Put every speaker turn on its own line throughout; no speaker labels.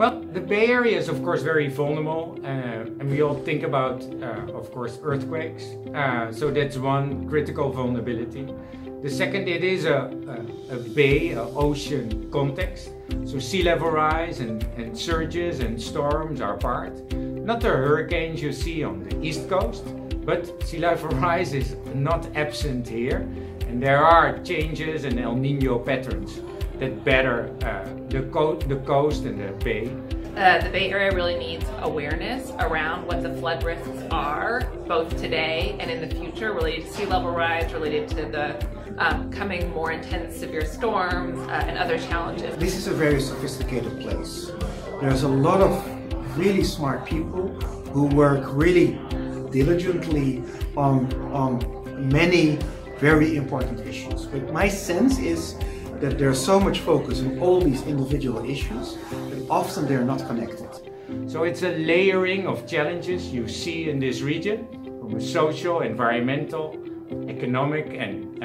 Well, the Bay Area is of course very vulnerable, and we all think about, of course, earthquakes. So that's one critical vulnerability. The second, it is a bay, an ocean context. So sea level rise and surges and storms are part. Not the hurricanes you see on the east coast, but sea level rise is not absent here. And there are changes in El Nino patterns that batter the coast and the bay.
The Bay Area really needs awareness around what the flood risks are, both today and in the future, related to sea level rise, related to the coming more intense severe storms and other challenges.
This is a very sophisticated place. There's a lot of really smart people who work really diligently on many very important issues. But my sense is that there's so much focus on all these individual issues that often they're not connected.
So it's a layering of challenges you see in this region from a social, environmental, economic and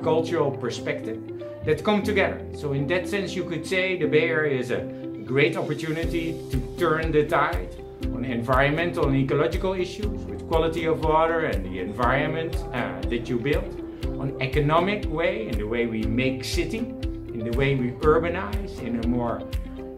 cultural perspective that come together. So in that sense you could say the Bay Area is a great opportunity to turn the tide on environmental and ecological issues with quality of water and the environment that you build. On economic way, in the way we make city, in the way we urbanize, in a more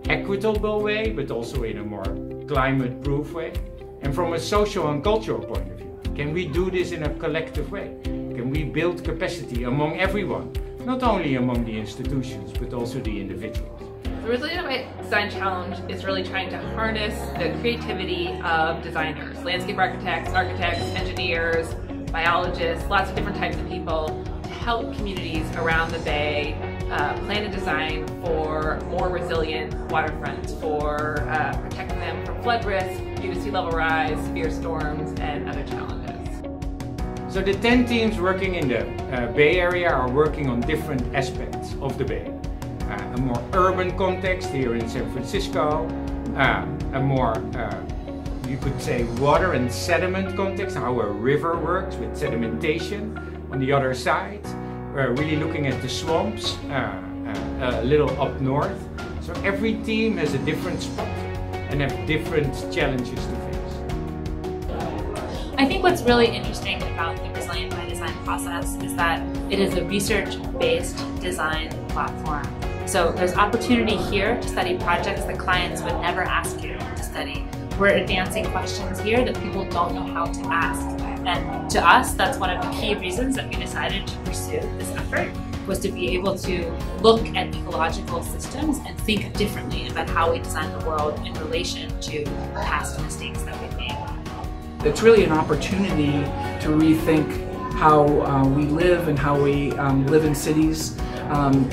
equitable way, but also in a more climate-proof way. And from a social and cultural point of view, can we do this in a collective way? Can we build capacity among everyone, not only among the institutions, but also the individuals?
The Resilient by Design Challenge is really trying to harness the creativity of designers, landscape architects, engineers, biologists, lots of different types of people to help communities around the Bay plan and design for more resilient waterfronts, for protecting them from flood risk due to sea level rise, severe storms, and other challenges.
So the 10 teams working in the Bay Area are working on different aspects of the Bay. A more urban context here in San Francisco, a more you could say water and sediment context, how a river works with sedimentation. On the other side, we're really looking at the swamps, a little up north. So every team has a different spot and have different challenges to face.
I think what's really interesting about the Resilient by Design process is that it is a research-based design platform. So there's opportunity here to study projects that clients would never ask you to study. We're advancing questions here that people don't know how to ask. And to us, that's one of the key reasons that we decided to pursue this effort, was to be able to look at ecological systems and think differently about how we design the world in relation to past mistakes that we've made.
It's really an opportunity to rethink how we live and how we live in cities.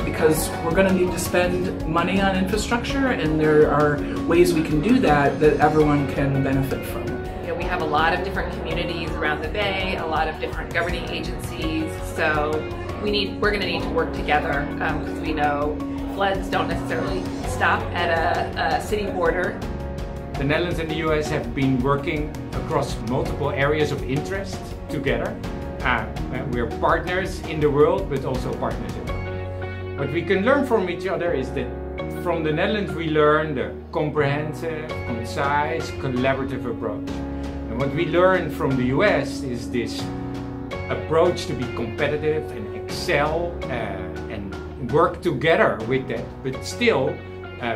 Because we're going to need to spend money on infrastructure, and there are ways we can do that everyone can benefit from.
You know, we have a lot of different communities around the Bay, a lot of different governing agencies, so we're going to need to work together because we know floods don't necessarily stop at a city border.
The Netherlands and the US have been working across multiple areas of interest together. We're partners in the world, but also partners in the world. What we can learn from each other is that from the Netherlands we learn the comprehensive, concise, collaborative approach. And what we learn from the US is this approach to be competitive and excel and work together with that, but still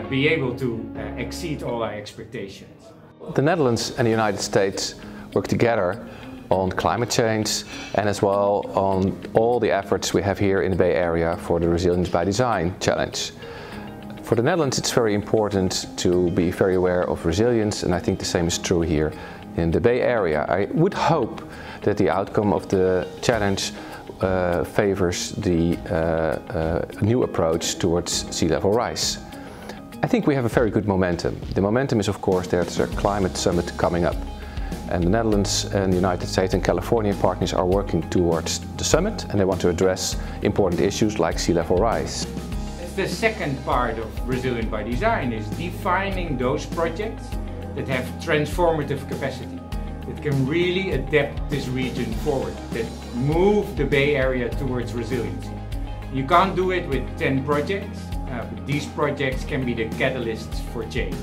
be able to exceed all our expectations.
The Netherlands and the United States work together on climate change and as well on all the efforts we have here in the Bay Area for the Resilience by Design Challenge. For the Netherlands, it's very important to be very aware of resilience, and I think the same is true here in the Bay Area. I would hope that the outcome of the challenge favors the new approach towards sea level rise. I think we have a very good momentum. The momentum is, of course, there's a climate summit coming up. And the Netherlands and the United States and Californian partners are working towards the summit, and they want to address important issues like sea level rise.
The second part of Resilient by Design is defining those projects that have transformative capacity, that can really adapt this region forward, that move the Bay Area towards resiliency. You can't do it with 10 projects. These projects can be the catalysts for change.